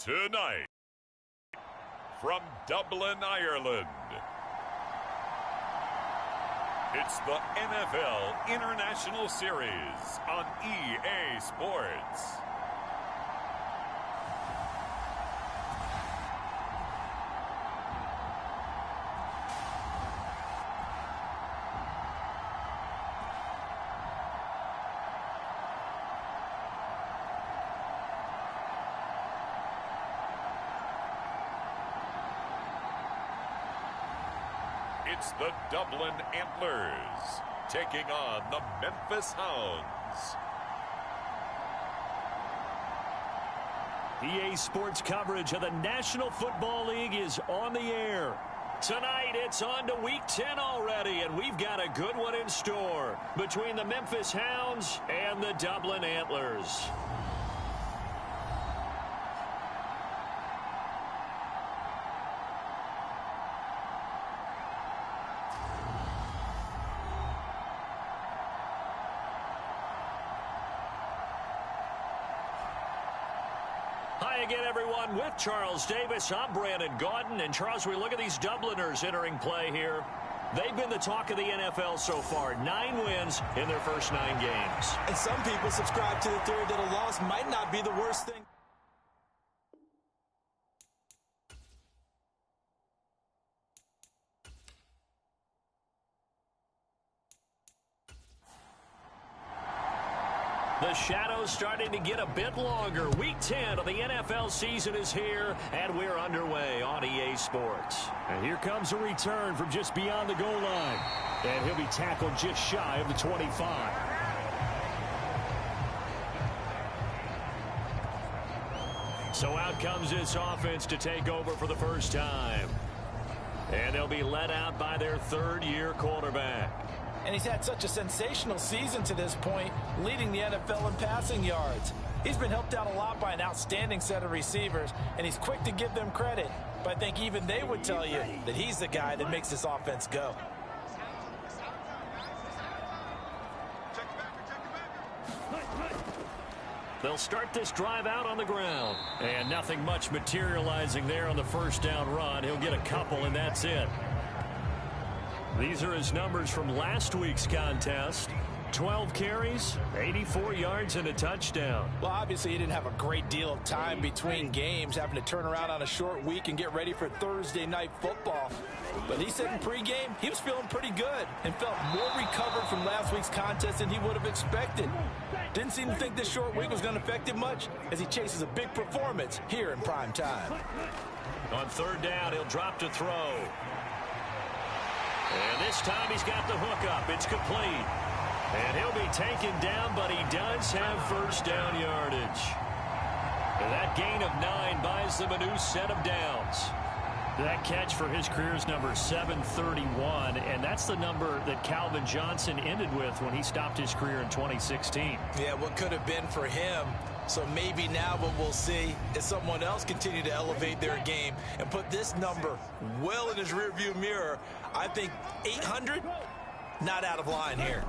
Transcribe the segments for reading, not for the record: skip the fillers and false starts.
Tonight, from Dublin, Ireland, it's the NFL International Series on EA Sports. It's the Dublin Antlers taking on the Memphis Hounds. EA Sports coverage of the National Football League is on the air. Tonight, it's on to Week 10 already, and we've got a good one in store between the Memphis Hounds and the Dublin Antlers. Again, everyone, with Charles Davis, I'm Brandon Gaudin. And, Charles, we look at these Dubliners entering play here. They've been the talk of the NFL so far. 9 wins in their first 9 games. And some people subscribe to the theory that a loss might not be the worst thing. The shadow's starting to get a bit longer. Week 10 of the NFL season is here, and we're underway on EA Sports. And here comes a return from just beyond the goal line. And he'll be tackled just shy of the 25. So out comes this offense to take over for the first time. And they'll be led out by their third-year quarterback. And he's had such a sensational season to this point, leading the NFL in passing yards. He's been helped out a lot by an outstanding set of receivers, and he's quick to give them credit. But I think even they would tell you that he's the guy that makes this offense go. They'll start this drive out on the ground. And nothing much materializing there on the first down run. He'll get a couple, and that's it. These are his numbers from last week's contest. 12 carries, 84 yards, and a touchdown. Well, obviously, he didn't have a great deal of time between games, having to turn around on a short week and get ready for Thursday night football. But he said in pregame, he was feeling pretty good and felt more recovered from last week's contest than he would have expected. Didn't seem to think this short week was going to affect him much as he chases a big performance here in prime time. On third down, he'll drop to throw. And this time he's got the hook up. It's complete. And he'll be taken down, but he does have first down yardage. And that gain of 9 buys them a new set of downs. That catch for his career is number 731, and that's the number that Calvin Johnson ended with when he stopped his career in 2016. Yeah, what could have been for him. So maybe now what we'll see is someone else continue to elevate their game and put this number well in his rearview mirror. I think 800, not out of line here.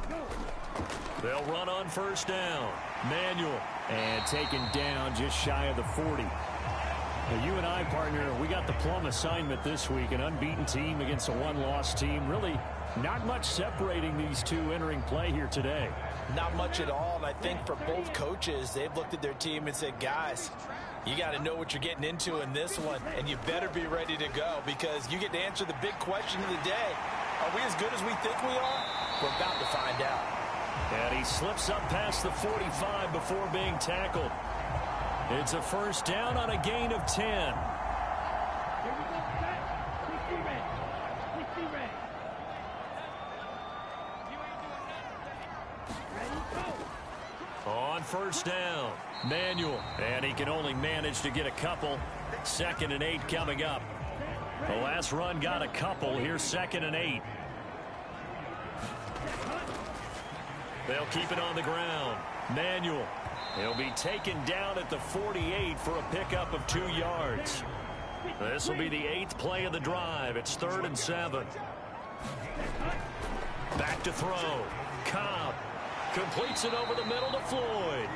They'll run on first down. Manuel, and taken down just shy of the 40. Now, you and I, partner, we got the plum assignment this week. An unbeaten team against a one-loss team. Really not much separating these two entering play here today. Not much at all, and I think for both coaches, they've looked at their team and said, guys, you got to know what you're getting into in this one, and you better be ready to go because you get to answer the big question of the day. Are we as good as we think we are? We're about to find out. And he slips up past the 45 before being tackled. It's a first down on a gain of 10. On first down, Manuel, and he can only manage to get a couple. 2nd and 8 coming up. The last run got a couple. Here's 2nd and 8. They'll keep it on the ground. Manuel, he'll be taken down at the 48 for a pickup of 2 yards. This will be the 8th play of the drive. It's 3rd and 7. Back to throw. Cobb completes it over the middle to Floyd.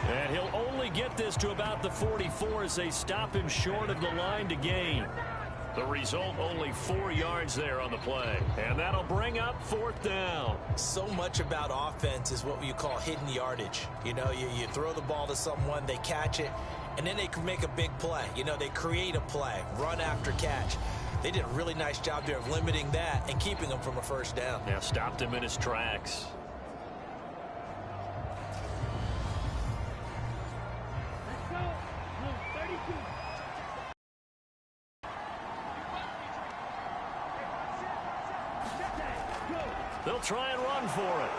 And he'll only get this to about the 44 as they stop him short of the line to gain. The result, only 4 yards there on the play. And that'll bring up 4th down. So much about offense is what you call hidden yardage. You know, you throw the ball to someone, they catch it, and then they can make a big play. You know, they create a play, run after catch. They did a really nice job there of limiting that and keeping him from a first down. Yeah, stopped him in his tracks. They'll try and run for it.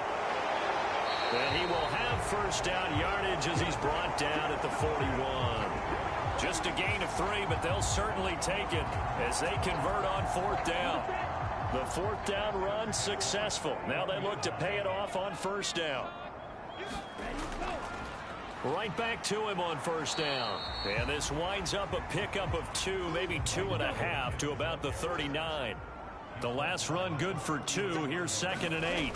And he will have first down yardage as he's brought down at the 41. Just a gain of 3, but they'll certainly take it as they convert on 4th down. The 4th down run successful. Now they look to pay it off on first down. Right back to him on first down. And this winds up a pickup of 2, maybe 2.5 to about the 39. The last run good for 2. Here's 2nd and 8.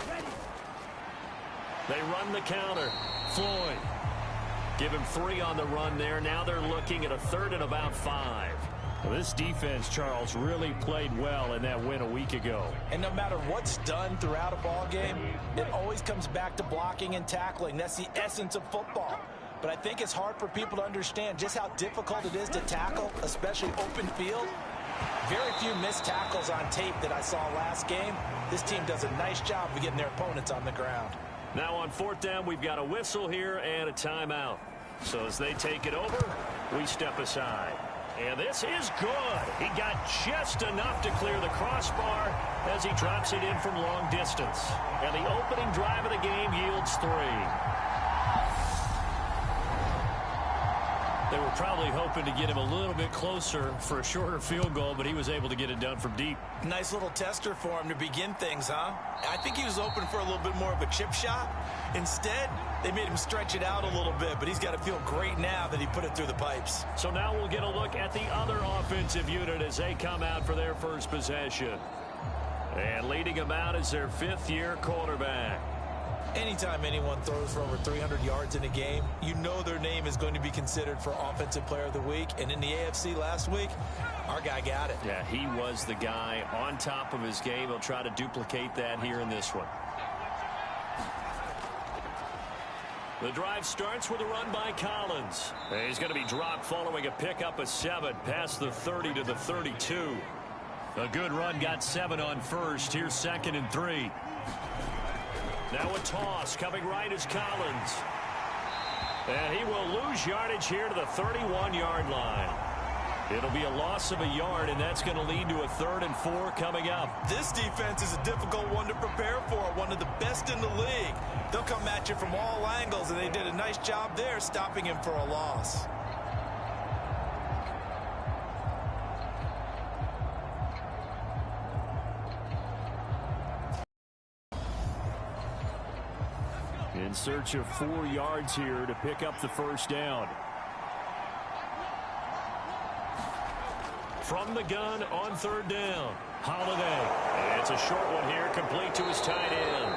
They run the counter. Floyd. Give him 3 on the run there. Now they're looking at a 3rd and about 5. Well, this defense, Charles, really played well in that win a week ago. And no matter what's done throughout a ball game, it always comes back to blocking and tackling. That's the essence of football. But I think it's hard for people to understand just how difficult it is to tackle, especially open field. Very few missed tackles on tape that I saw last game. This team does a nice job of getting their opponents on the ground. Now on 4th down, we've got a whistle here and a timeout. So as they take it over, we step aside. And this is good. He got just enough to clear the crossbar as he drops it in from long distance. And the opening drive of the game yields 3. They were probably hoping to get him a little bit closer for a shorter field goal, but he was able to get it done from deep. Nice little tester for him to begin things, huh? I think he was open for a little bit more of a chip shot. Instead, they made him stretch it out a little bit, but he's got to feel great now that he put it through the pipes. So now we'll get a look at the other offensive unit as they come out for their first possession. And leading them out is their 5th-year quarterback. Anytime anyone throws for over 300 yards in a game, you know their name is going to be considered for Offensive Player of the Week. And in the AFC last week, our guy got it. Yeah, he was the guy on top of his game. He'll try to duplicate that here in this one. The drive starts with a run by Collins. He's going to be dropped following a pickup of 7 past the 30 to the 32. A good run got 7 on first. Here's 2nd and 3. Now a toss coming right is Collins. And he will lose yardage here to the 31-yard line. It'll be a loss of a yard, and that's going to lead to a 3rd and 4 coming up. This defense is a difficult one to prepare for, one of the best in the league. They'll come at you from all angles, and they did a nice job there stopping him for a loss. In search of 4 yards here to pick up the first down. From the gun on 3rd down. Holiday. And it's a short one here, complete to his tight end.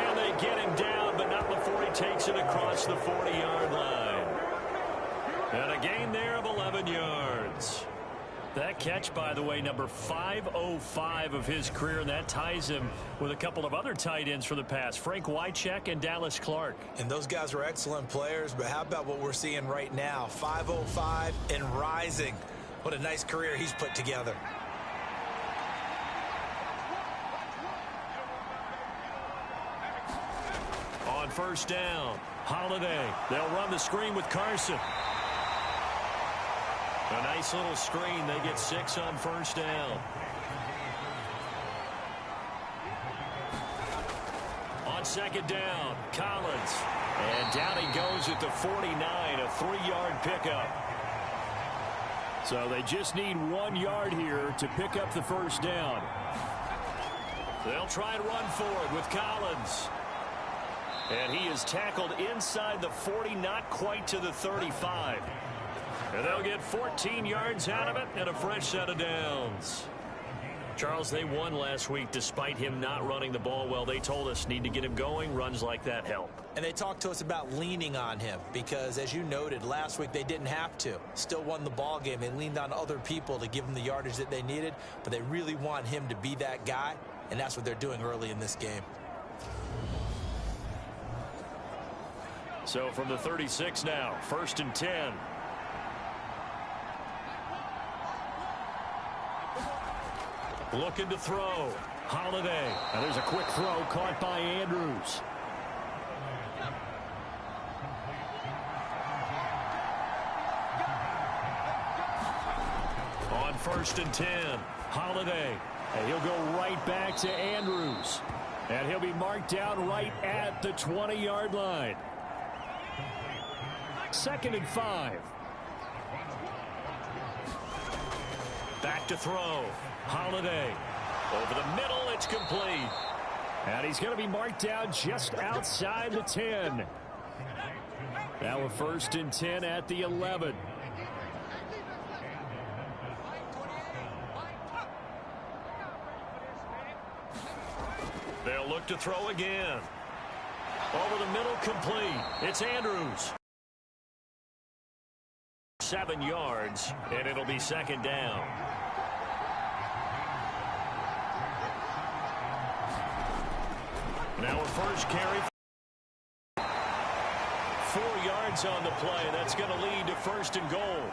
And they get him down, but not before he takes it across the 40-yard line. And a gain there of 11 yards. That catch, by the way, number 505 of his career, and that ties him with a couple of other tight ends for the past, Frank Wycheck and Dallas Clark. And those guys are excellent players, but how about what we're seeing right now? 505 and rising. What a nice career he's put together. On first down, Holiday. They'll run the screen with Carson. A nice little screen. They get 6 on first down. On 2nd down, Collins. And down he goes at the 49, a 3-yard pickup. So they just need 1 yard here to pick up the first down. They'll try and run for it with Collins. And he is tackled inside the 40, not quite to the 35. And they'll get 14 yards out of it and a fresh set of downs. Charles, they won last week despite him not running the ball well. They told us need to get him going. Runs like that help. And they talked to us about leaning on him because, as you noted, last week they didn't have to. Still won the ball game. They leaned on other people to give them the yardage that they needed, but they really want him to be that guy, and that's what they're doing early in this game. So from the 36 now, 1st and 10. Looking to throw. Holiday. And there's a quick throw caught by Andrews. On 1st and 10, Holiday. And he'll go right back to Andrews. And he'll be marked down right at the 20-yard line. 2nd and 5. Back to throw. Holiday. Over the middle, it's complete. And he's going to be marked down just outside the 10. Now a 1st and 10 at the 11. They'll look to throw again. Over the middle, complete. It's Andrews. 7 yards, and it'll be 2nd down. Now a first carry. 4 yards on the play. That's going to lead to 1st and goal.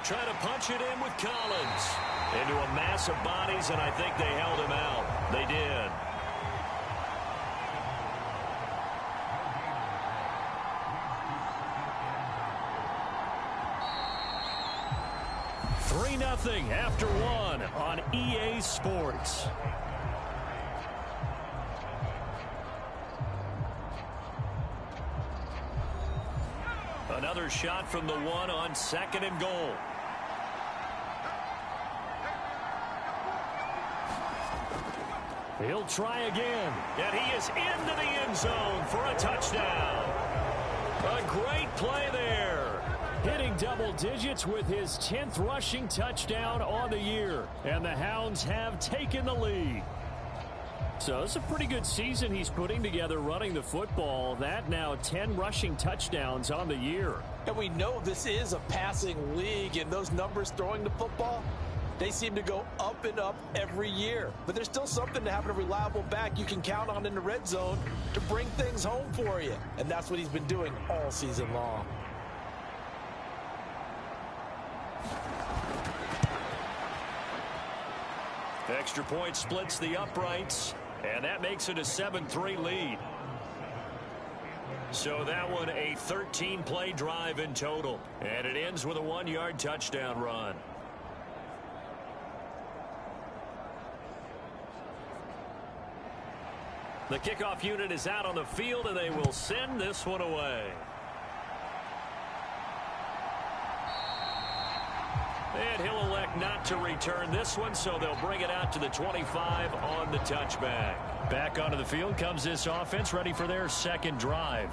Trying to punch it in with Collins. Into a mass of bodies, and I think they held him out. They did. Nothing after 1 on EA Sports. Another shot from the 1 on 2nd and goal. He'll try again, and he is into the end zone for a touchdown. A great play there. Hitting double digits with his 10th rushing touchdown on the year. And the Hounds have taken the lead. So it's a pretty good season he's putting together running the football. That now 10 rushing touchdowns on the year. And we know this is a passing league, and those numbers throwing the football, they seem to go up and up every year. But there's still something to having a reliable back you can count on in the red zone to bring things home for you. And that's what he's been doing all season long. Extra point splits the uprights, and that makes it a 7-3 lead. So that one a 13-play drive in total, and it ends with a 1-yard touchdown run. The kickoff unit is out on the field, and they will send this one away. And he'll elect not to return this one, so they'll bring it out to the 25 on the touchback. Back onto the field comes this offense, ready for their 2nd drive.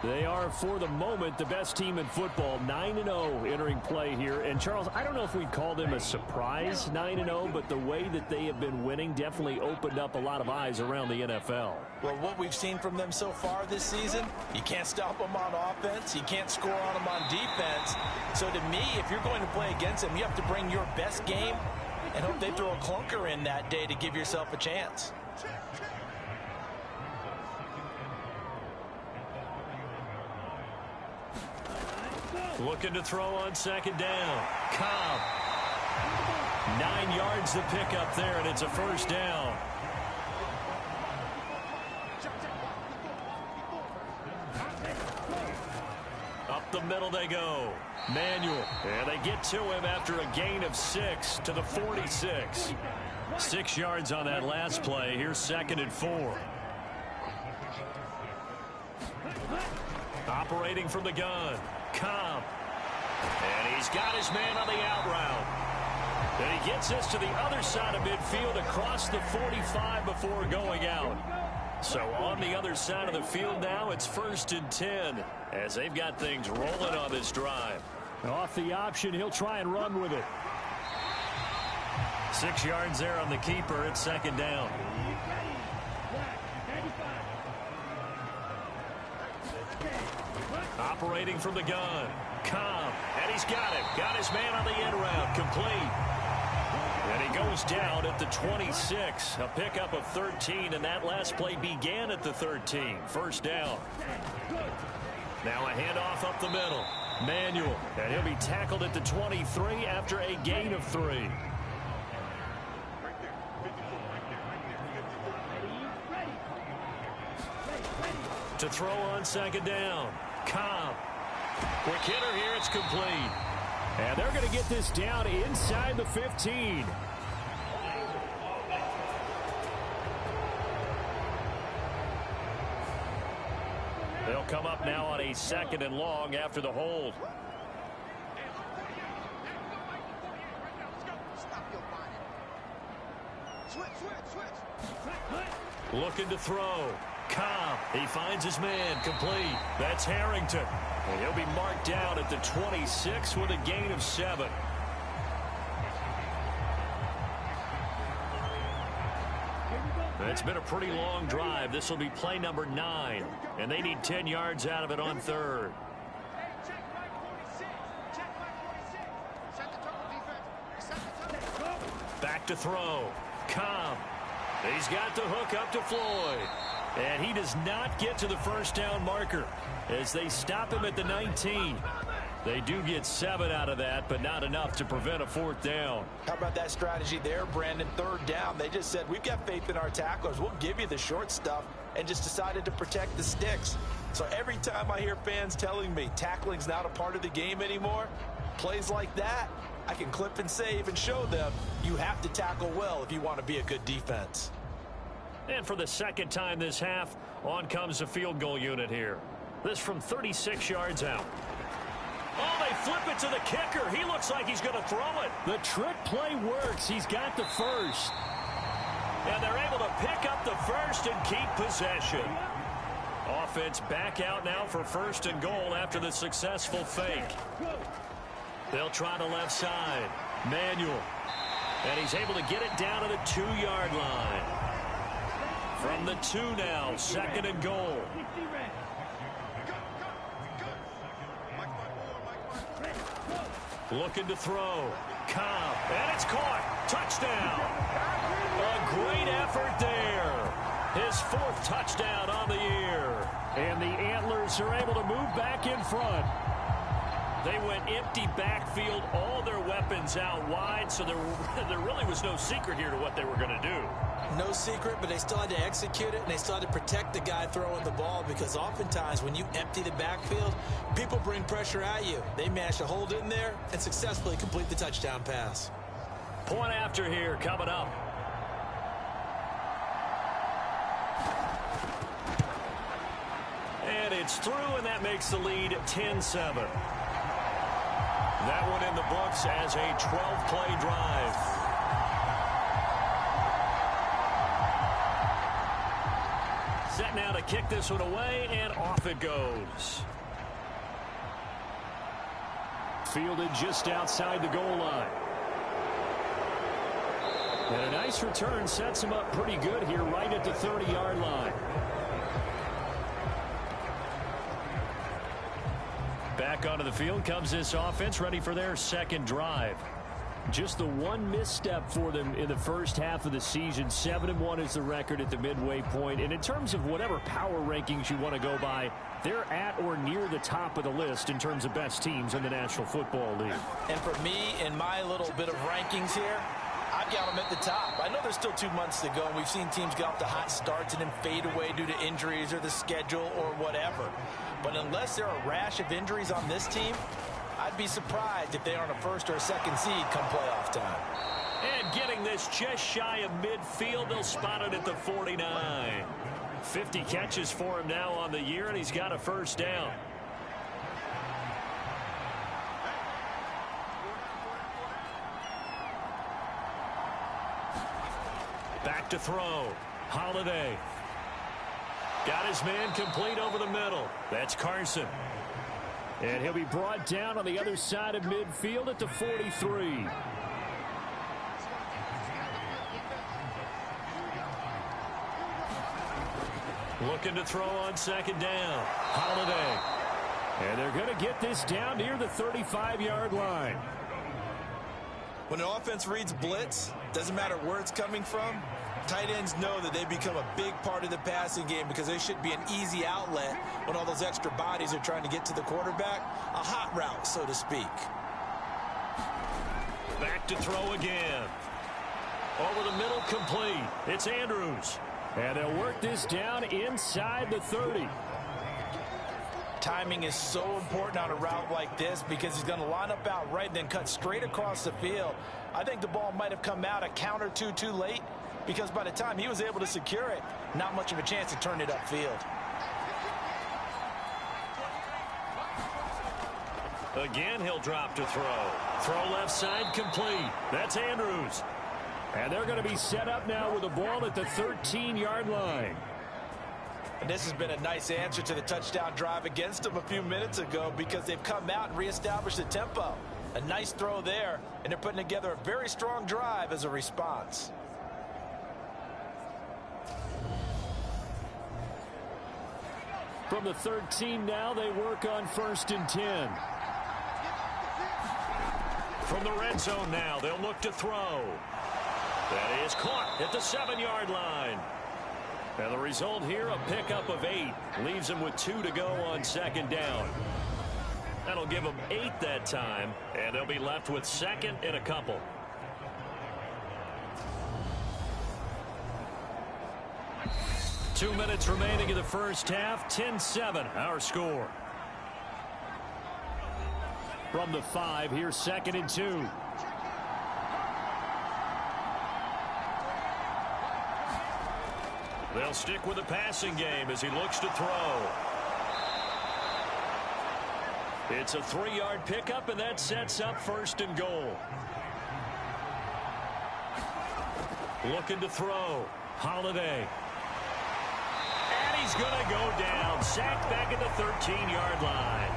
They are, for the moment, the best team in football, 9-0 entering play here. And, Charles, I don't know if we'd call them a surprise 9-0, but the way that they have been winning definitely opened up a lot of eyes around the NFL. Well, what we've seen from them so far this season, you can't stop them on offense. You can't score on them on defense. So, to me, if you're going to play against them, you have to bring your best game and hope they throw a clunker in that day to give yourself a chance. Looking to throw on 2nd down. Cobb. 9 yards to pick up there, and it's a 1st down. Up the middle they go. Manuel. And they get to him after a gain of 6 to the 46. 6 yards on that last play. Here's 2nd and 4. Operating from the gun. Cobb. And he's got his man on the out route. And he gets us to the other side of midfield across the 45 before going out. So on the other side of the field now, it's 1st and 10 as they've got things rolling on this drive. Off the option, he'll try and run with it. 6 yards there on the keeper. It's second down. Operating from the gun. Cobb, and he's got it. Got his man on the end route. Complete. And he goes down at the 26. A pickup of 13, and that last play began at the 13. First down. Now a handoff up the middle. Manuel, and he'll be tackled at the 23 after a gain of 3. To throw on second down. Cobb. Quick hitter here. It's complete. And they're going to get this down inside the 15. They'll come up now on a 2nd and long after the hold. Looking to throw. Cobb, he finds his man, complete. That's Harrington. And he'll be marked down at the 26 with a gain of 7. It's been a pretty long drive. This will be play number 9, and they need 10 yards out of it on 3rd. Back to throw. Cobb. He's got the hook up to Floyd. And he does not get to the first down marker as they stop him at the 19. They do get 7 out of that, but not enough to prevent a 4th down. How about that strategy there, Brandon? 3rd down. They just said, we've got faith in our tacklers. We'll give you the short stuff, and just decided to protect the sticks. So every time I hear fans telling me tackling's not a part of the game anymore, plays like that, I can clip and save and show them you have to tackle well if you want to be a good defense. And for the 2nd time this half, on comes the field goal unit here. This from 36 yards out. Oh, they flip it to the kicker. He looks like he's going to throw it. The trick play works. He's got the first. And they're able to pick up the first and keep possession. Offense back out now for 1st and goal after the successful fake. They'll try the left side. Manuel. And he's able to get it down to the 2-yard line. From the 2 now, 2nd and goal. Looking to throw. Cobb, and it's caught. Touchdown. A great effort there. His 4th touchdown on the year. And the Antlers are able to move back in front. They went empty backfield, all their weapons out wide, so there really was no secret here to what they were going to do. No secret, but they still had to execute it, and they still had to protect the guy throwing the ball, because oftentimes when you empty the backfield, people bring pressure at you. They managed to hold in there and successfully complete the touchdown pass. Point after here coming up. And it's through, and that makes the lead 10-7. That one in the books as a 12-play drive. Set now to kick this one away, and off it goes. Fielded just outside the goal line. And a nice return sets him up pretty good here right at the 30-yard line. Back onto the field comes this offense, ready for their 2nd drive. Just the one misstep for them in the first half of the season. 7-1 is the record at the midway point. And in terms of whatever power rankings you want to go by, they're at or near the top of the list in terms of best teams in the National Football League. And for me, in my little bit of rankings here, I've got them at the top. I know there's still 2 months to go, and we've seen teams get off to hot starts and then fade away due to injuries or the schedule or whatever. But unless there are a rash of injuries on this team, I'd be surprised if they aren't a 1st or a 2nd seed come playoff time. And getting this just shy of midfield, they'll spot it at the 49. 50 catches for him now on the year, and he's got a 1st down. Back to throw. Holiday. Got his man complete over the middle. That's Carson. And he'll be brought down on the other side of midfield at the 43. Looking to throw on second down. Holiday. And they're going to get this down near the 35-yard line. When an offense reads blitz, doesn't matter where it's coming from, tight ends know that they become a big part of the passing game because they should be an easy outlet when all those extra bodies are trying to get to the quarterback. A hot route, so to speak. Back to throw again. Over the middle, complete. It's Andrews. And they'll work this down inside the 30. Timing is so important on a route like this because he's going to line up out right and then cut straight across the field. I think the ball might have come out a count or two too late because by the time he was able to secure it, not much of a chance to turn it upfield. Again, he'll drop to throw. Throw left side, complete. That's Andrews. And they're going to be set up now with the ball at the 13-yard line. And this has been a nice answer to the touchdown drive against them a few minutes ago because they've come out and reestablished the tempo. A nice throw there, and they're putting together a very strong drive as a response. From the 13 now, they work on 1st and 10. From the red zone now, they'll look to throw. That is caught at the 7-yard line. And the result here, a pickup of 8. Leaves them with 2 to go on second down. That'll give them 8 that time, and they'll be left with second and a couple. Two minutes remaining in the first half. 10-7, our score. From the 5, here's 2nd and 2. They'll stick with the passing game as he looks to throw. It's a 3-yard pickup, and that sets up 1st and goal. Looking to throw. Holiday. And he's going to go down. Sacked back at the 13-yard line.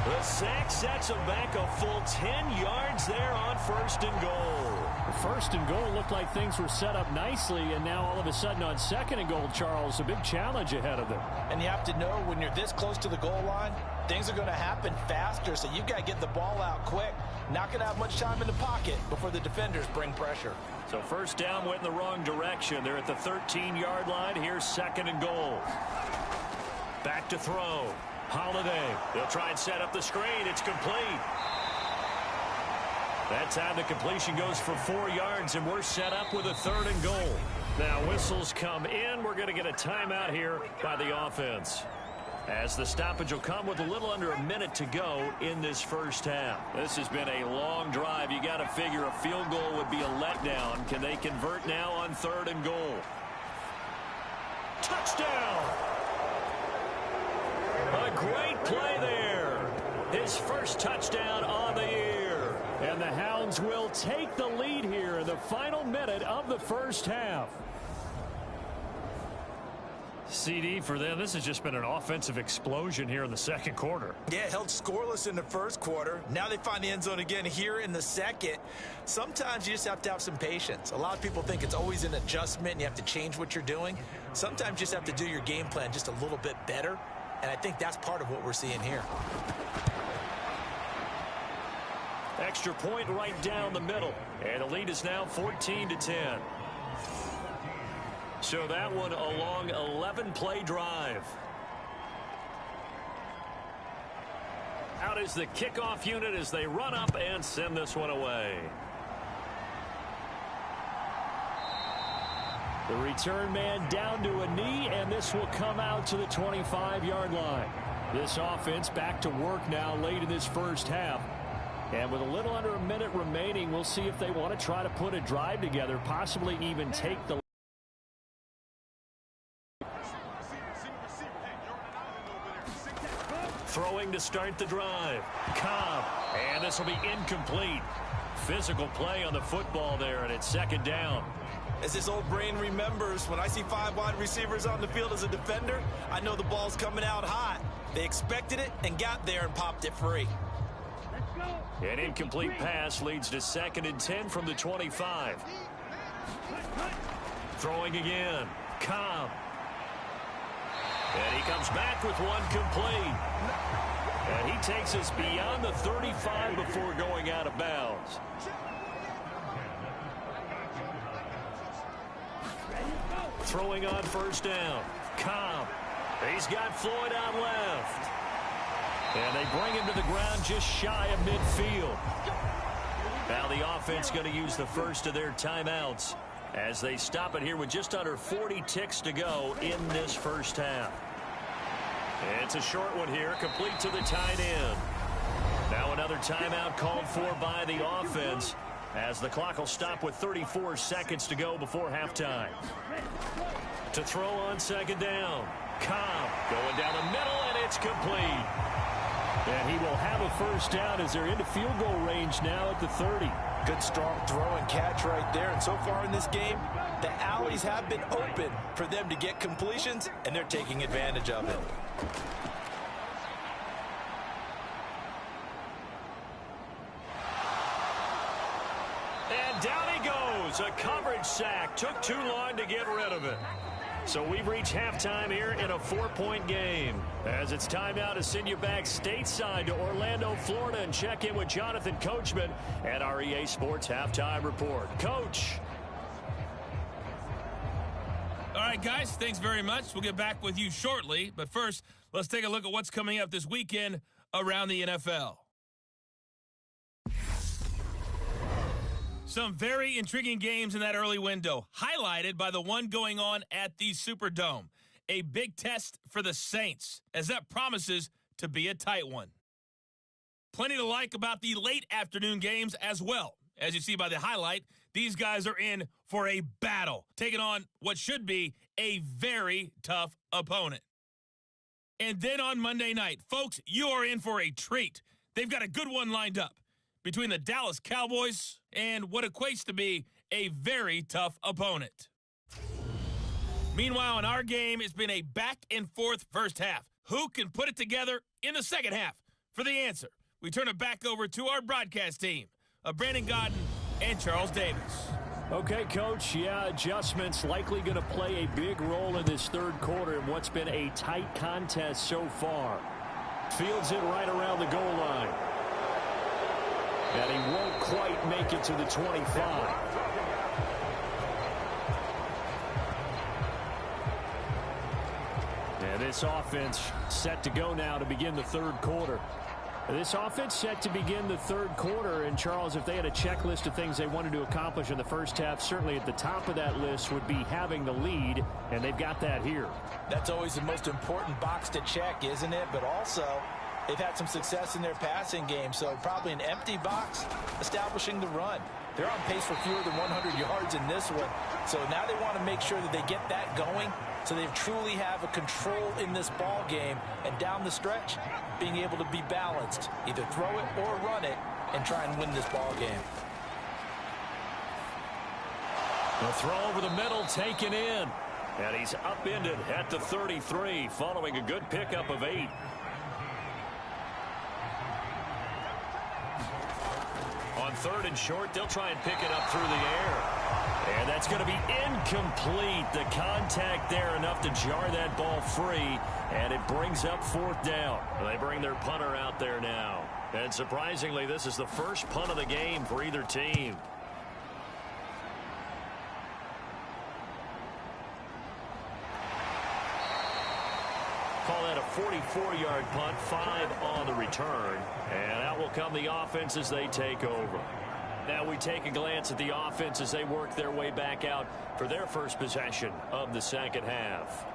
The sack sets him back a full 10 yards there on 1st and goal. 1st and goal looked like things were set up nicely, and now all of a sudden on 2nd and goal, Charles, a big challenge ahead of them. And you have to know when you're this close to the goal line, things are going to happen faster, so you've got to get the ball out quick. Not going to have much time in the pocket before the defenders bring pressure. So 1st down went in the wrong direction. They're at the 13-yard line. Here's 2nd and goal. Back to throw. Holiday. They'll try and set up the screen. It's complete. That time the completion goes for 4 yards, and we're set up with a 3rd and goal. Now whistles come in. We're going to get a timeout here by the offense, as the stoppage will come with a little under a minute to go in this first half. This has been a long drive. You got to figure a field goal would be a letdown. Can they convert now on 3rd and goal? Touchdown! A great play there. His first touchdown on the year. And the Hounds will take the lead here in the final minute of the first half. CD for them, this has just been an offensive explosion here in the second quarter. Yeah, held scoreless in the first quarter. Now they find the end zone again here in the second. Sometimes you just have to have some patience. A lot of people think it's always an adjustment and you have to change what you're doing. Sometimes you just have to do your game plan just a little bit better. And I think that's part of what we're seeing here. Extra point right down the middle. And the lead is now 14-10. So that one a long 11-play drive. Out is the kickoff unit as they run up and send this one away. The return man down to a knee, and this will come out to the 25-yard line. This offense back to work now late in this first half. And with a little under a minute remaining, we'll see if they want to try to put a drive together, possibly even take the Throwing to start the drive. Cobb. And this will be incomplete. Physical play on the football there, and it's 2nd down. As this old brain remembers, when I see 5 wide receivers on the field as a defender, I know the ball's coming out hot. They expected it and got there and popped it free. An incomplete pass leads to 2nd and 10 from the 25. Throwing again. Cobb. And he comes back with one complete. And he takes us beyond the 35 before going out of bounds. Throwing on 1st down. Cobb. He's got Floyd out left. And they bring him to the ground just shy of midfield. Now the offense going to use the first of their timeouts as they stop it here with just under 40 ticks to go in this first half. It's a short one here, complete to the tight end. Now another timeout called for by the offense as the clock will stop with 34 seconds to go before halftime. To throw on 2nd down. Cobb going down the middle, and it's complete. And he will have a 1st down as they're into field goal range now at the 30. Good strong throw and catch right there. And so far in this game, the alleys have been open for them to get completions, and they're taking advantage of it. And down he goes. A coverage sack. Took too long to get rid of it. So we've reached halftime here in a 4-point game. As it's time now to send you back stateside to Orlando, Florida, and check in with Jonathan Coachman at our EA Sports Halftime Report. Coach. All right, guys, thanks very much. We'll get back with you shortly. But first, let's take a look at what's coming up this weekend around the NFL. Some very intriguing games in that early window, highlighted by the one going on at the Superdome. A big test for the Saints, as that promises to be a tight one. Plenty to like about the late afternoon games as well. As you see by the highlight, these guys are in for a battle, taking on what should be a very tough opponent. And then on Monday night, folks, you are in for a treat. They've got a good one lined up between the Dallas Cowboys and what equates to be a very tough opponent. Meanwhile, in our game, it's been a back-and-forth first half. Who can put it together in the second half? For the answer, we turn it back over to our broadcast team of Brandon Godden and Charles Davis. Okay, Coach, yeah, adjustments likely going to play a big role in this third quarter in what's been a tight contest so far. Fields it right around the goal line. And he won't quite make it to the 25. And this offense set to go now to begin the third quarter. This offense set to begin the third quarter. And, Charles, if they had a checklist of things they wanted to accomplish in the first half, certainly at the top of that list would be having the lead, and they've got that here. That's always the most important box to check, isn't it? But also, they've had some success in their passing game, so probably an empty box establishing the run. They're on pace for fewer than 100 yards in this one, so now they want to make sure that they get that going so they truly have a control in this ball game, and down the stretch, being able to be balanced, either throw it or run it, and try and win this ball game. The throw over the middle taken in, and he's upended at the 33 following a good pickup of 8. On 3rd and short, they'll try and pick it up through the air. And that's going to be incomplete. The contact there enough to jar that ball free, and it brings up 4th down. They bring their punter out there now. And surprisingly, this is the first punt of the game for either team. Call that a 44-yard punt, 5 on the return. And out will come the offense as they take over. Now we take a glance at the offense as they work their way back out for their first possession of the second half.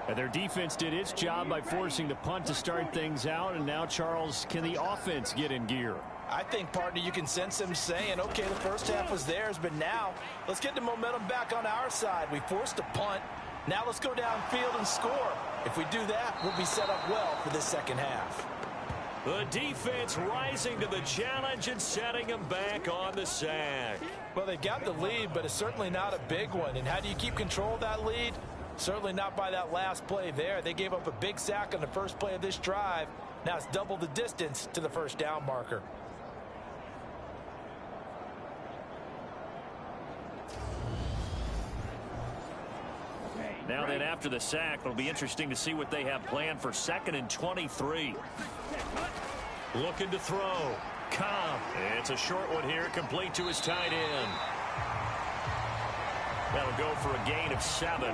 And their defense did its job by forcing the punt to start things out. And now, Charles, can the offense get in gear? I think, partner, you can sense them saying, okay, the first half was theirs, but now let's get the momentum back on our side. We forced a punt. Now let's go downfield and score. If we do that, we'll be set up well for this second half. The defense rising to the challenge and setting him back on the sack. Well, they got the lead, but it's certainly not a big one. And how do you keep control of that lead? Certainly not by that last play there. They gave up a big sack on the first play of this drive. Now it's double the distance to the first down marker. Now then, after the sack, it'll be interesting to see what they have planned for 2nd and 23. Looking to throw. Cobb. It's a short one here, complete to his tight end. That'll go for a gain of 7.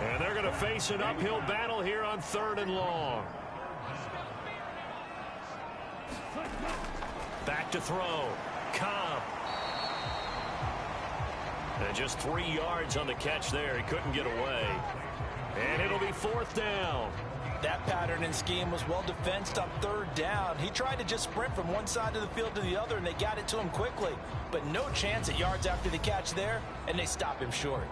And they're going to face an uphill battle here on 3rd and long. Back to throw. Cobb. And just 3 yards on the catch there. He couldn't get away. And it'll be 4th down. That pattern and scheme was well defensed on 3rd down. He tried to just sprint from one side of the field to the other, and they got it to him quickly. But no chance at yards after the catch there, and they stop him short.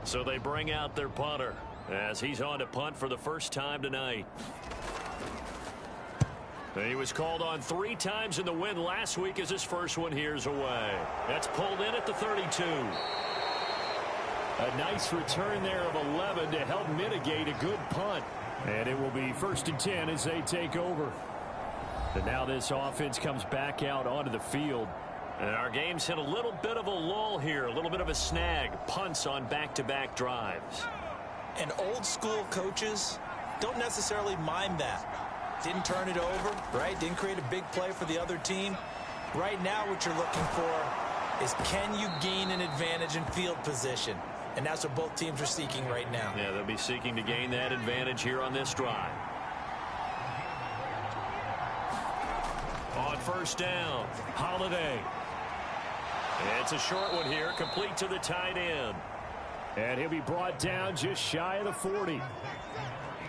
So they bring out their punter as he's on to punt for the first time tonight. He was called on 3 times in the win last week as his first one here's away. That's pulled in at the 32. A nice return there of 11 to help mitigate a good punt. And it will be 1st and 10 as they take over. And now this offense comes back out onto the field. And our game's hit a little bit of a lull here, a little bit of a snag. Punts on back-to-back drives. And old school coaches don't necessarily mind that. Didn't turn it over, right? Didn't create a big play for the other team. Right now what you're looking for is, can you gain an advantage in field position? And that's what both teams are seeking right now. Yeah, they'll be seeking to gain that advantage here on this drive. On 1st down, Holiday. It's a short one here, complete to the tight end. And he'll be brought down just shy of the 40.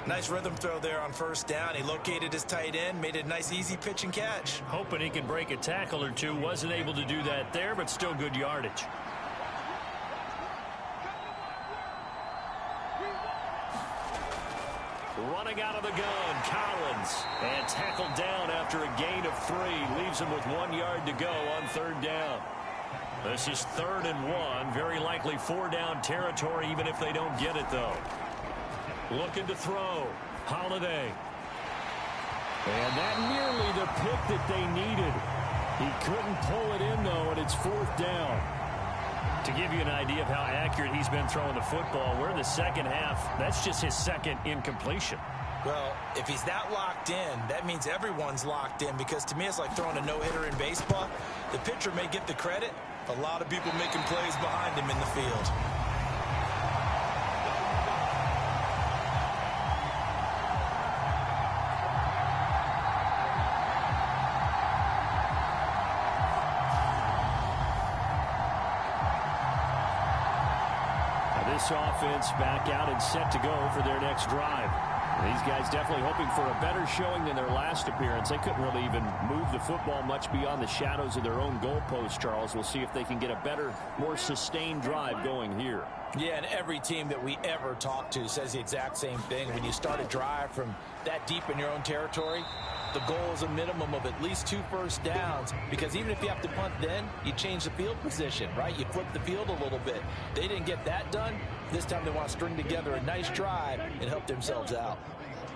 Nice rhythm throw there on 1st down. He located his tight end, made it a nice easy pitch and catch. Hoping he can break a tackle or two. Wasn't able to do that there, but still good yardage. Running out of the gun, Collins. And tackled down after a gain of 3. Leaves him with 1 yard to go on 3rd down. This is 3rd and 1. Very likely 4-down territory, even if they don't get it, though. Looking to throw. Holiday. And that nearly the pick that they needed. He couldn't pull it in, though, and it's 4th down. To give you an idea of how accurate he's been throwing the football, we're in the second half. That's just his 2nd incompletion. Well, if he's that locked in, that means everyone's locked in, because to me it's like throwing a no-hitter in baseball. The pitcher may get the credit. A lot of people making plays behind him in the field. This offense back out and set to go for their next drive. These guys definitely hoping for a better showing than their last appearance. They couldn't really even move the football much beyond the shadows of their own goalpost, Charles. We'll see if they can get a better, more sustained drive going here. Yeah, and every team that we ever talk to says the exact same thing. When you start a drive from that deep in your own territory, the goal is a minimum of at least 2 first downs, because even if you have to punt then, you change the field position, right? You flip the field a little bit. They didn't get that done. This time they want to string together a nice drive and help themselves out.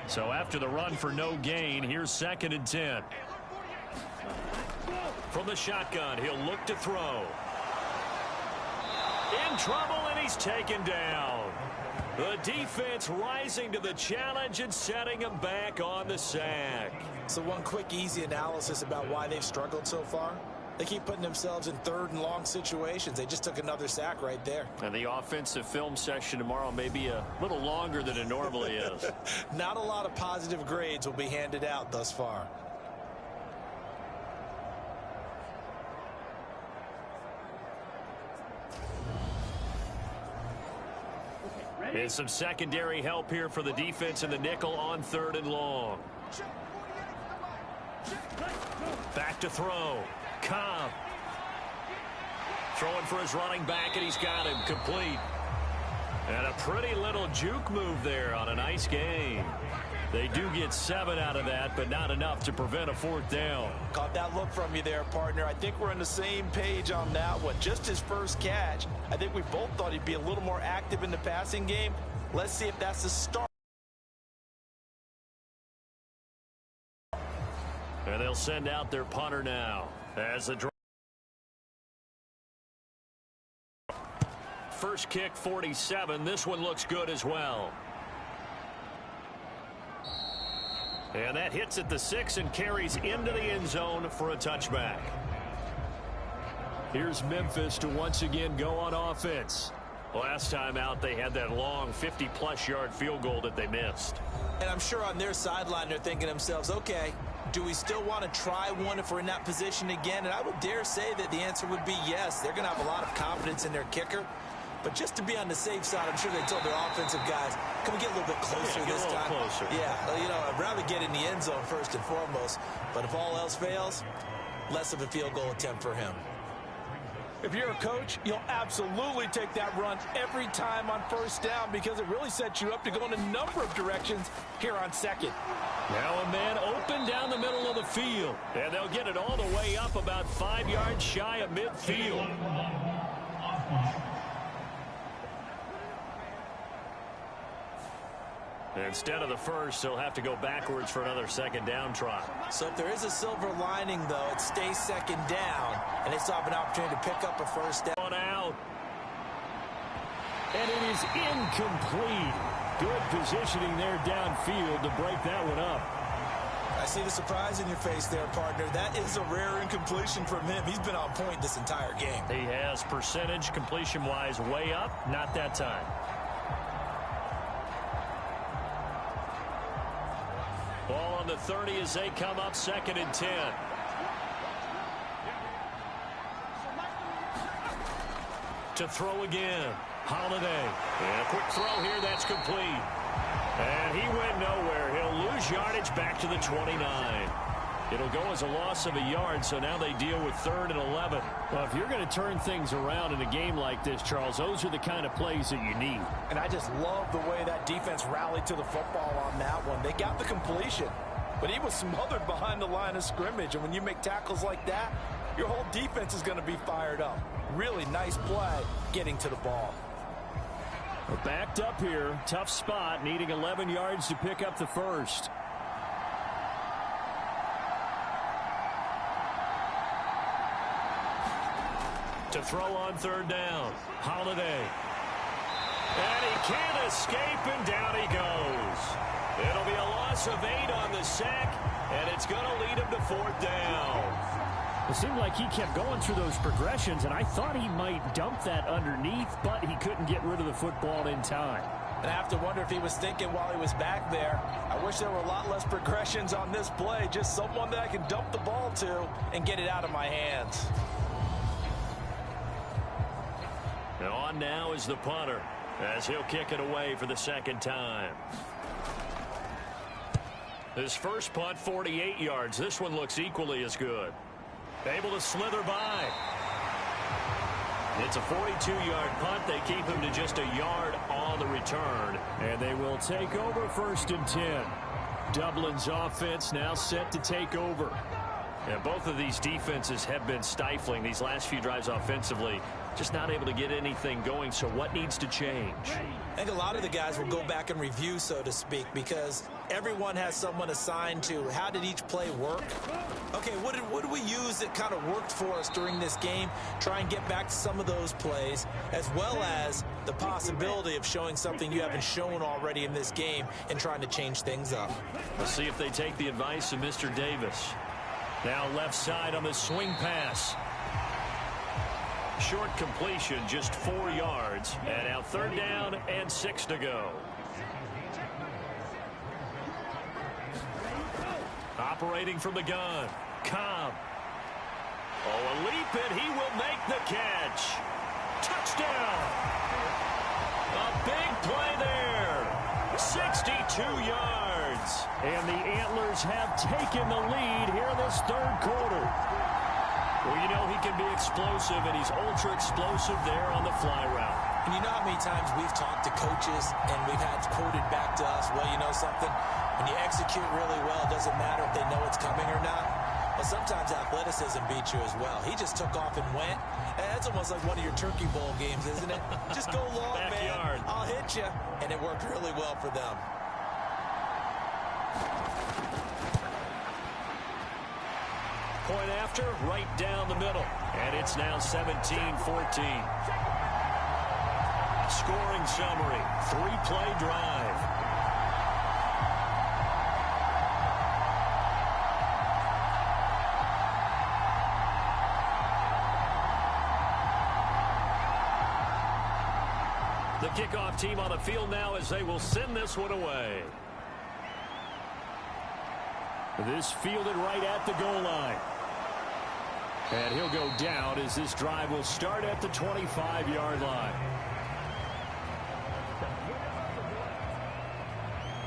So after the run for no gain, here's 2nd and 10. From the shotgun, he'll look to throw. In trouble, and he's taken down. The defense rising to the challenge and setting him back on the sack. So one quick, easy analysis about why they've struggled so far. They keep putting themselves in 3rd and long situations. They just took another sack right there. And the offensive film session tomorrow may be a little longer than it normally is. Not a lot of positive grades will be handed out thus far. There's some secondary help here for the defense in the nickel on 3rd and long. Back to throw. Cobb. Throwing for his running back, and he's got him complete. And a pretty little juke move there on a nice game. They do get 7 out of that, but not enough to prevent a 4th down. Caught that look from you there, partner. I think we're on the same page on that one. Just his first catch. I think we both thought he'd be a little more active in the passing game. Let's see if that's the start. And they'll send out their punter now as the first kick 47. This one looks good as well. And that hits at the 6 and carries into the end zone for a touchback. Here's Memphis to once again go on offense. Last time out, they had that long 50-plus yard field goal that they missed. And I'm sure on their sideline they're thinking to themselves, okay, do we still want to try one if we're in that position again? And I would dare say that the answer would be yes. They're going to have a lot of confidence in their kicker. But just to be on the safe side, I'm sure they told their offensive guys, can we get a little bit closer this time? Closer. Yeah, you know, I'd rather get in the end zone first and foremost. But if all else fails, less of a field goal attempt for him. If you're a coach, you'll absolutely take that run every time on first down because it really sets you up to go in a number of directions here on second. Now a man open down the middle of the field. And they'll get it all the way up about 5 yards shy of midfield. Instead of the first, they'll have to go backwards for another second down try. So if there is a silver lining, though, it stays second down, and they still have an opportunity to pick up a first down. Out. And it is incomplete. Good positioning there downfield to break that one up. I see the surprise in your face there, partner. That is a rare incompletion from him. He's been on point this entire game. He has percentage completion-wise way up. Not that time. Ball on the 30 as they come up 2nd and 10. To throw again. Holiday. And a quick throw here. That's complete. And he went nowhere. He'll lose yardage back to the 29. It'll go as a loss of a yard, so now they deal with 3rd and 11. Well, if you're going to turn things around in a game like this, Charles, those are the kind of plays that you need. And I just love the way that defense rallied to the football on that one. They got the completion, but he was smothered behind the line of scrimmage. And when you make tackles like that, your whole defense is going to be fired up. Really nice play getting to the ball. We're backed up here. Tough spot, needing 11 yards to pick up the first. To throw on 3rd down. Holiday. And he can't escape, and down he goes. It'll be a loss of 8 on the sack, and it's going to lead him to 4th down. It seemed like he kept going through those progressions, and I thought he might dump that underneath, but he couldn't get rid of the football in time. And I have to wonder if he was thinking while he was back there, I wish there were a lot less progressions on this play, just someone that I can dump the ball to and get it out of my hands. And on now is the punter, as he'll kick it away for the 2nd time. His first punt, 48 yards. This one looks equally as good. Able to slither by. It's a 42-yard punt. They keep him to just a yard on the return. And they will take over 1st and 10. Dublin's offense now set to take over. And both of these defenses have been stifling these last few drives offensively. Just not able to get anything going, so what needs to change? I think a lot of the guys will go back and review, so to speak, because everyone has someone assigned to how did each play work. Okay, what did we use that kind of worked for us during this game? Try and get back to some of those plays, as well as the possibility of showing something you haven't shown already in this game and trying to change things up. Let's see if they take the advice of Mr. Davis. Now left side on the swing pass. Short completion, just 4 yards. And now 3rd down and 6 to go. Operating from the gun. Cobb. Oh, a leap, and he will make the catch. Touchdown. A big play there. 62 yards. And the Antlers have taken the lead here in this 3rd quarter. Well, you know he can be explosive, and he's ultra-explosive there on the fly route. And you know how many times we've talked to coaches and we've had quoted back to us, well, you know something? When you execute really well, it doesn't matter if they know it's coming or not. But sometimes athleticism beats you as well. He just took off and went. That's almost like one of your Turkey Bowl games, isn't it? Just go long, Backyard. man. I'll hit you. And it worked really well for them. Point after, right down the middle. And it's now 17-14. Scoring summary, 3-play drive. The kickoff team on the field now as they will send this one away. This fielded right at the goal line. And he'll go down as this drive will start at the 25-yard line.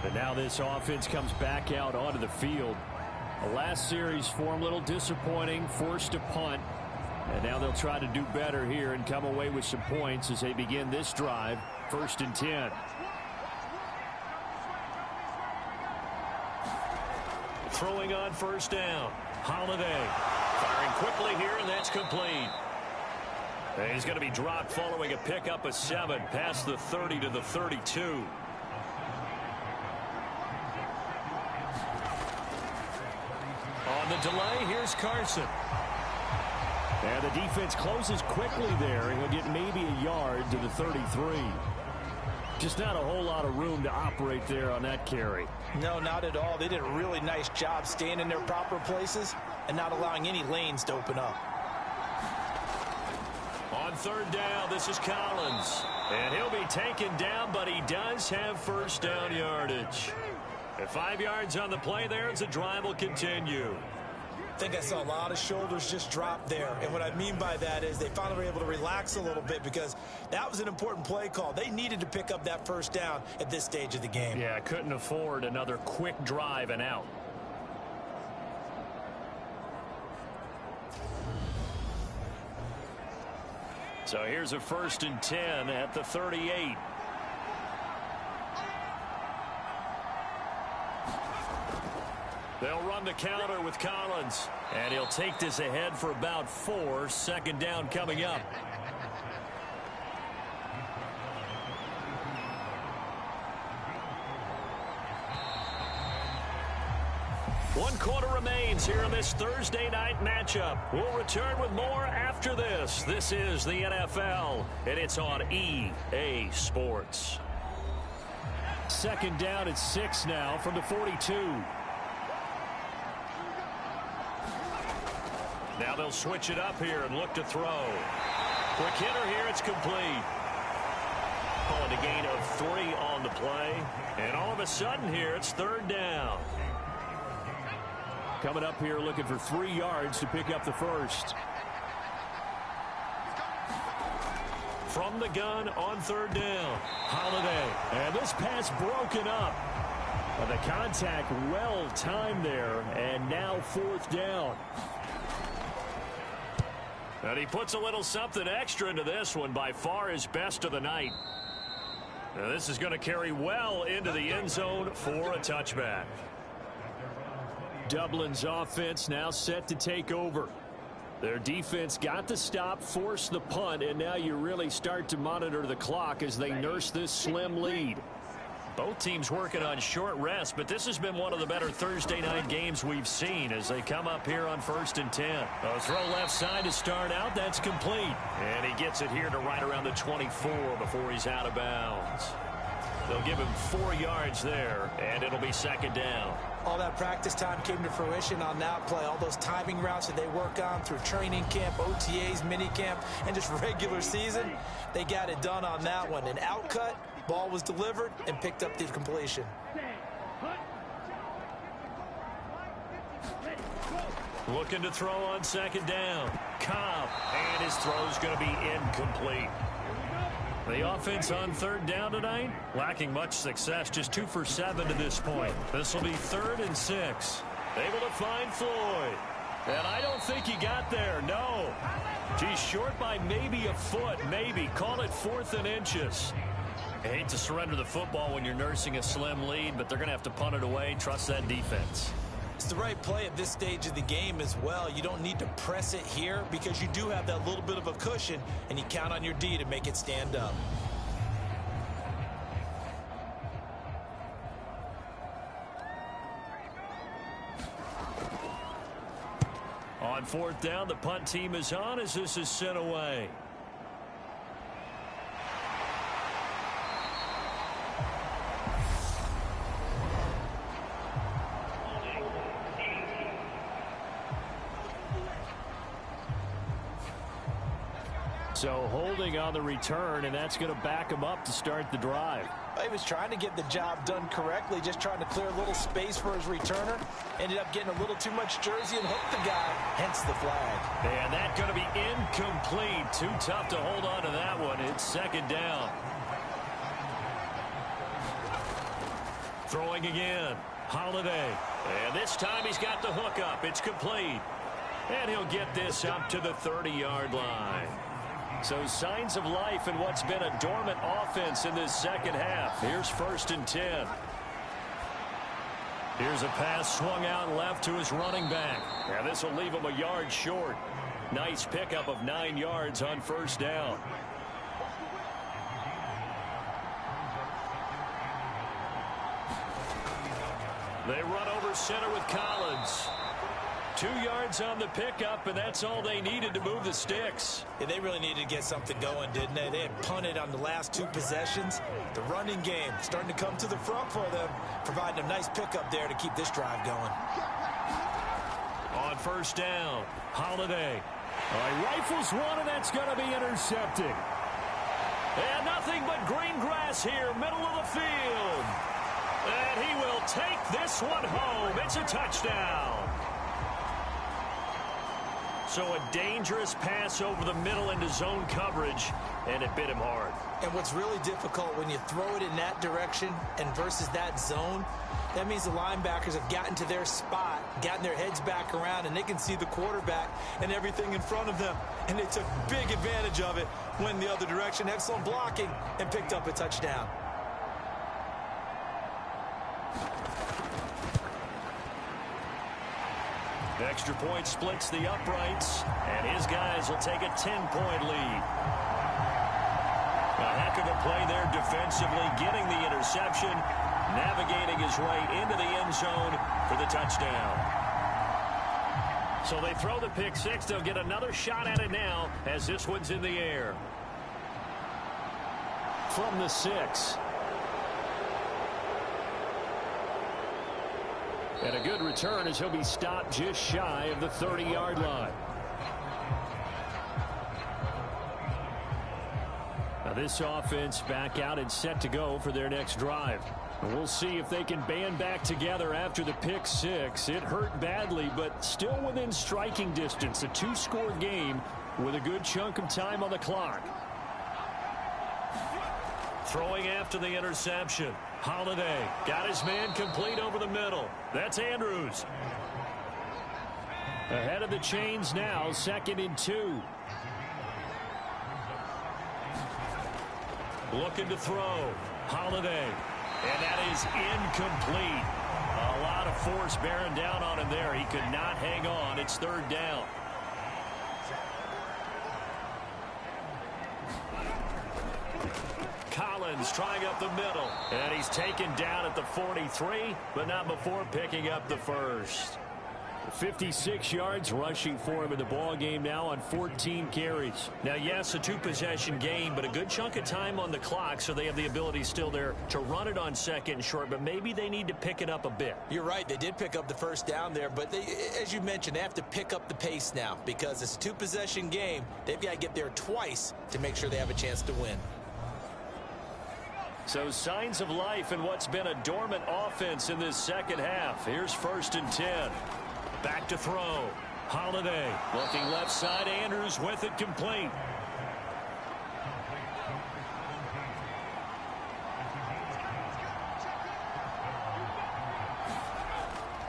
And now this offense comes back out onto the field. The last series for him, a little disappointing, forced a punt. And now they'll try to do better here and come away with some points as they begin this drive, 1st and 10. Throwing on 1st down. Holiday firing quickly here, and that's complete. And he's going to be dropped following a pickup of 7 past the 30 to the 32. On the delay, here's Carson. And the defense closes quickly there, and he'll get maybe a yard to the 33. Just not a whole lot of room to operate there on that carry. No, not at all. They did a really nice job staying in their proper places and not allowing any lanes to open up. On 3rd down, this is Collins. And he'll be taken down, but he does have 1st down yardage. At 5 yards on the play there, as the drive will continue. I think I saw a lot of shoulders just drop there. And what I mean by that is they finally were able to relax a little bit because that was an important play call. They needed to pick up that 1st down at this stage of the game. Yeah, couldn't afford another quick drive and out. So here's a 1st and 10 at the 38. They'll run the counter with Collins. And he'll take this ahead for about 4. 2nd down coming up. One quarter remains here in this Thursday night matchup. We'll return with more after this. This is the NFL, and it's on EA Sports. 2nd down at 6 now from the 42. Now they'll switch it up here and look to throw. Quick hitter here, it's complete. Calling a gain of 3 on the play. And all of a sudden here, it's 3rd down. Coming up here looking for 3 yards to pick up the 1st. From the gun on 3rd down. Holiday. And this pass broken up. The contact well timed there. And now 4th down. And he puts a little something extra into this one, by far his best of the night. Now this is going to carry well into the end zone for a touchback. Dublin's offense now set to take over. Their defense got the stop, forced the punt, and now you really start to monitor the clock as they nurse this slim lead. Both teams working on short rest, but this has been one of the better Thursday night games we've seen as they come up here on 1st and 10. A throw left side to start out. That's complete. And he gets it here to right around the 24 before he's out of bounds. They'll give him 4 yards there, and it'll be 2nd down. All that practice time came to fruition on that play. All those timing routes that they work on through training camp, OTAs, minicamp, and just regular season, they got it done on that one. An outcut, ball was delivered, and picked up the completion. Looking to throw on 2nd down. Cobb, and his throw's going to be incomplete. The offense on 3rd down tonight, lacking much success, just 2 for 7 to this point. This will be 3rd and 6. Able to find Floyd. And I don't think he got there, no. He's short by maybe a foot, maybe. Call it 4th and inches. I hate to surrender the football when you're nursing a slim lead, but they're going to have to punt it away. Trust that defense. It's the right play at this stage of the game as well. You don't need to press it here because you do have that little bit of a cushion, and you count on your D to make it stand up. On 4th down, the punt team is on as this is sent away. So holding on the return, and that's going to back him up to start the drive. He was trying to get the job done correctly, just trying to clear a little space for his returner. Ended up getting a little too much jersey and hooked the guy, hence the flag. And that's going to be incomplete. Too tough to hold on to that one. It's 2nd down. Throwing again. Holiday. And this time he's got the hook up. It's complete. And he'll get this up to the 30-yard line. So signs of life in what's been a dormant offense in this second half. Here's 1st and 10. Here's a pass swung out left to his running back. And this will leave him a yard short. Nice pickup of 9 yards on 1st down. They run over center with Collins. 2 yards on the pickup, and that's all they needed to move the sticks. Yeah, they really needed to get something going, didn't they? They had punted on the last 2 possessions. The running game starting to come to the front for them, providing a nice pickup there to keep this drive going. On 1st down, Holiday. Rifles one, and that's going to be intercepted. And nothing but green grass here, middle of the field. And he will take this one home. It's a touchdown. So a dangerous pass over the middle into zone coverage, and it bit him hard. And what's really difficult when you throw it in that direction and versus that zone, that means the linebackers have gotten to their spot, gotten their heads back around, and they can see the quarterback and everything in front of them. And they took big advantage of it, went the other direction, excellent blocking, and picked up a touchdown. Extra point splits the uprights, and his guys will take a 10-point lead. A heck of a play there defensively, getting the interception, navigating his way into the end zone for the touchdown. So they throw the pick six. They'll get another shot at it now as this one's in the air. From the 6. And a good return as he'll be stopped just shy of the 30-yard line. Now this offense back out and set to go for their next drive. And we'll see if they can band back together after the pick six. It hurt badly, but still within striking distance. A 2-score game with a good chunk of time on the clock. Throwing after the interception. Holiday got his man complete over the middle. That's Andrews. Ahead of the chains now, 2nd and 2. Looking to throw. Holiday. And that is incomplete. A lot of force bearing down on him there. He could not hang on. It's 3rd down. Collins trying up the middle. And he's taken down at the 43, but not before picking up the first. 56 yards rushing for him in the ball game now on 14 carries. Now, yes, a 2-possession game, but a good chunk of time on the clock, so they have the ability still there to run it on 2nd and short, but maybe they need to pick it up a bit. You're right. They did pick up the first down there, but they, as you mentioned, they have to pick up the pace now because it's a 2-possession game. They've got to get there twice to make sure they have a chance to win. So signs of life in what's been a dormant offense in this second half. Here's 1st and 10. Back to throw. Holiday looking left side. Andrews with it complete.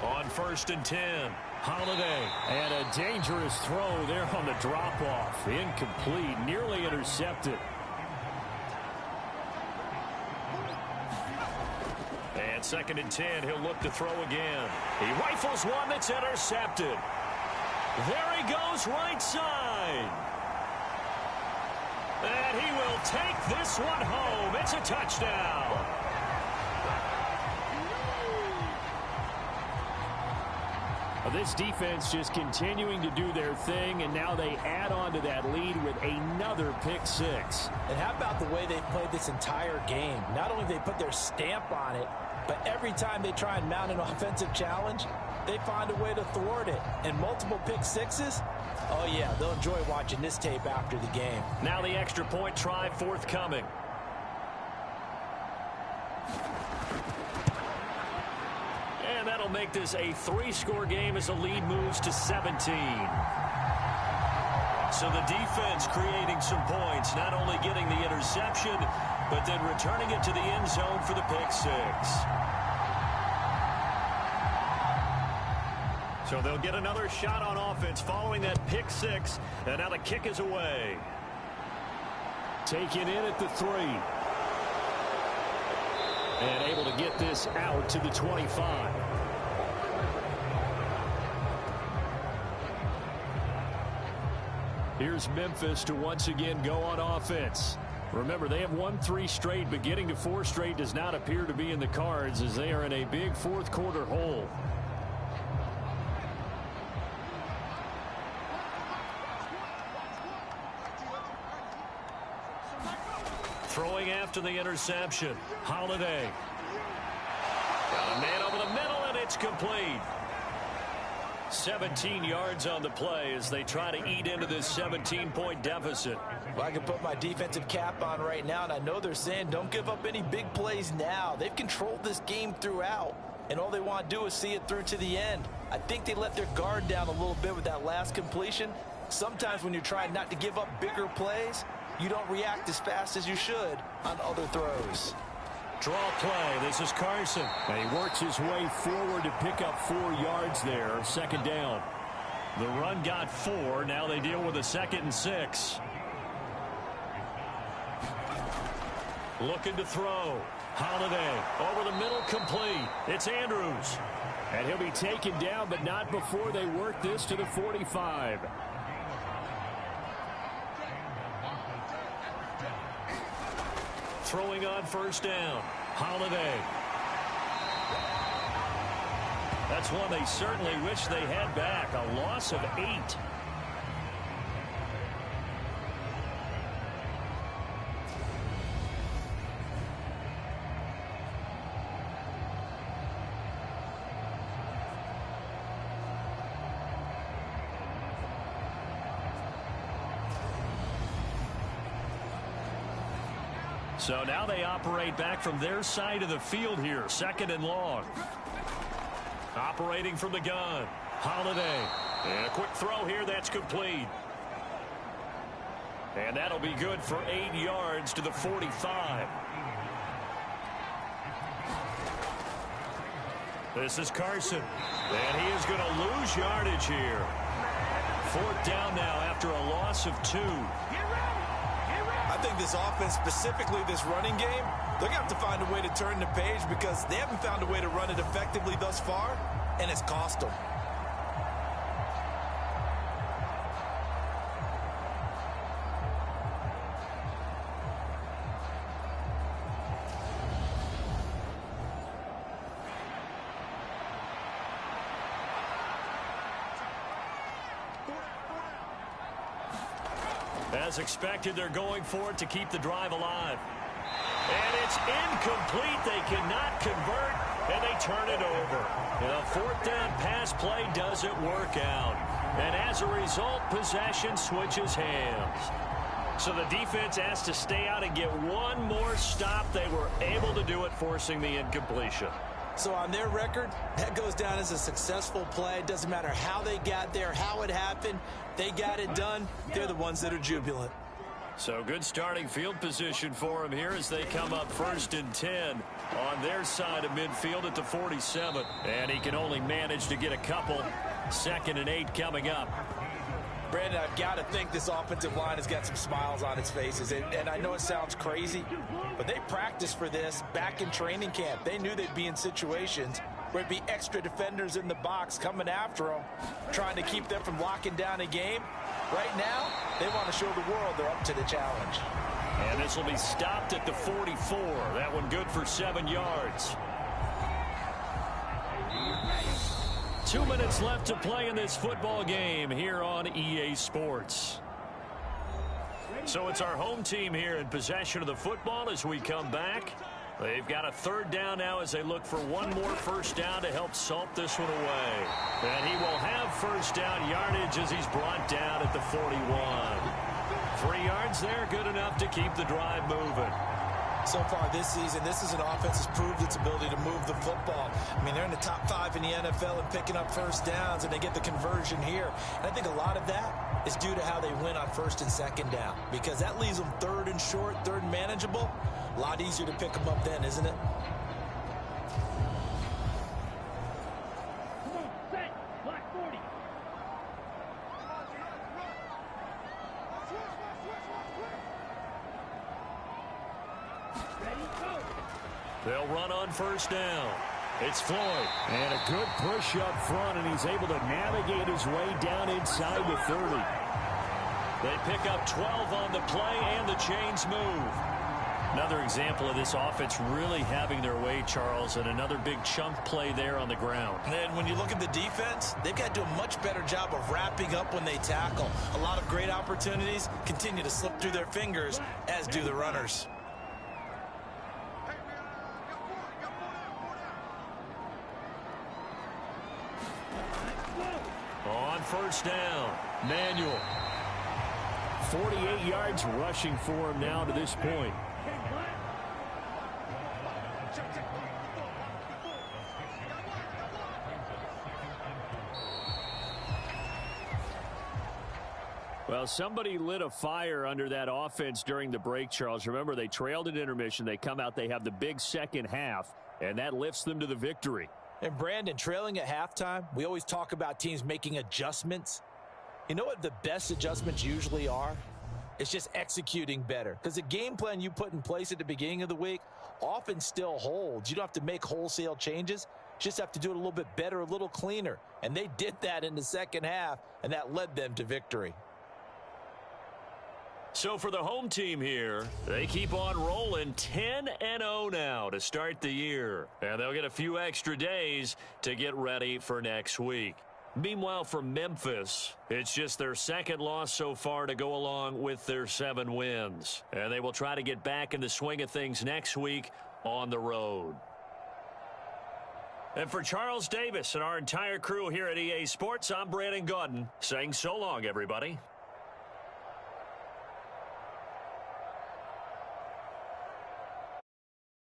On 1st and 10. Holiday. And a dangerous throw there on the drop-off. Incomplete, nearly intercepted. And 2nd and 10, he'll look to throw again. He rifles one that's intercepted. There he goes right side. And he will take this one home. It's a touchdown. This defense just continuing to do their thing, and now they add on to that lead with another pick six. And how about the way they played this entire game? Not only they put their stamp on it, but every time they try and mount an offensive challenge, they find a way to thwart it. And multiple pick sixes, oh yeah, they'll enjoy watching this tape after the game. Now the extra point try forthcoming. And that'll make this a 3-score game as the lead moves to 17. So the defense creating some points, not only getting the interception, but then returning it to the end zone for the pick six. So they'll get another shot on offense following that pick six, and now the kick is away. Taken in at the 3. And able to get this out to the 25. Here's Memphis to once again go on offense. Remember, they have won 3 straight, but getting to 4 straight does not appear to be in the cards as they are in a big fourth-quarter hole. Throwing after the interception. Holiday. Got a man over the middle, and it's complete. 17 yards on the play as they try to eat into this 17-point deficit. Well, I can put my defensive cap on right now, and I know they're saying don't give up any big plays now. They've controlled this game throughout, and all they want to do is see it through to the end. I think they let their guard down a little bit with that last completion. Sometimes when you're trying not to give up bigger plays, you don't react as fast as you should on other throws. Draw play. This is Carson. And he works his way forward to pick up 4 yards there. 2nd down. The run got 4. Now they deal with a 2nd and 6. Looking to throw. Holiday over the middle, complete. It's Andrews. And he'll be taken down, but not before they work this to the 45. Throwing on 1st down. Holiday. That's one they certainly wish they had back. A loss of 8. So now they operate back from their side of the field here. 2nd and long. Operating from the gun. Holiday. And a quick throw here. That's complete. And that'll be good for 8 yards to the 45. This is Carson. And he is going to lose yardage here. 4th down now after a loss of 2. I think this offense, specifically this running game, they're going to have to find a way to turn the page because they haven't found a way to run it effectively thus far, and it's cost them. As expected, they're going for it to keep the drive alive. And it's incomplete. They cannot convert, and they turn it over. And a 4th down pass play doesn't work out. And as a result, possession switches hands. So the defense has to stay out and get one more stop. They were able to do it, forcing the incompletion. So on their record, that goes down as a successful play. It doesn't matter how they got there, how it happened. They got it done. They're the ones that are jubilant. So good starting field position for him here as they come up 1st and 10 on their side of midfield at the 47. And he can only manage to get a couple. 2nd and 8 coming up. Brandon, I've got to think this offensive line has got some smiles on its faces. And I know it sounds crazy, but they practiced for this back in training camp. They knew they'd be in situations where it'd be extra defenders in the box coming after them, trying to keep them from locking down a game. Right now, they want to show the world they're up to the challenge. And this will be stopped at the 44. That one good for 7 yards. 2 minutes left to play in this football game here on EA Sports. So it's our home team here in possession of the football as we come back. They've got a 3rd down now as they look for one more 1st down to help salt this one away. And he will have 1st down yardage as he's brought down at the 41. 3 yards there, good enough to keep the drive moving. So far this season, this is an offense that's proved its ability to move the football. I mean, they're in the top 5 in the NFL and picking up 1st downs, and they get the conversion here. And I think a lot of that is due to how they win on 1st and 2nd down, because that leaves them 3rd and short, 3rd and manageable. A lot easier to pick them up then, isn't it? They'll run on 1st down. It's Floyd. And a good push up front, and he's able to navigate his way down inside the 30. They pick up 12 on the play, and the chains move. Another example of this offense really having their way, Charles, and another big chunk play there on the ground. And when you look at the defense, they've got to do a much better job of wrapping up when they tackle. A lot of great opportunities continue to slip through their fingers, as do the runners. On 1st down, Manuel. 48 yards rushing for him now to this point. Well, somebody lit a fire under that offense during the break, Charles. Remember, they trailed at intermission. They come out, they have the big 2nd half, and that lifts them to the victory. And Brandon, trailing at halftime, we always talk about teams making adjustments. You know what the best adjustments usually are? It's just executing better. Because the game plan you put in place at the beginning of the week often still holds. You don't have to make wholesale changes. You just have to do it a little bit better, a little cleaner. And they did that in the 2nd half, and that led them to victory. So for the home team here, they keep on rolling 10-0 now to start the year. And they'll get a few extra days to get ready for next week. Meanwhile, for Memphis, it's just their 2nd loss so far to go along with their 7 wins. And they will try to get back in the swing of things next week on the road. And for Charles Davis and our entire crew here at EA Sports, I'm Brandon Gaudin saying so long, everybody.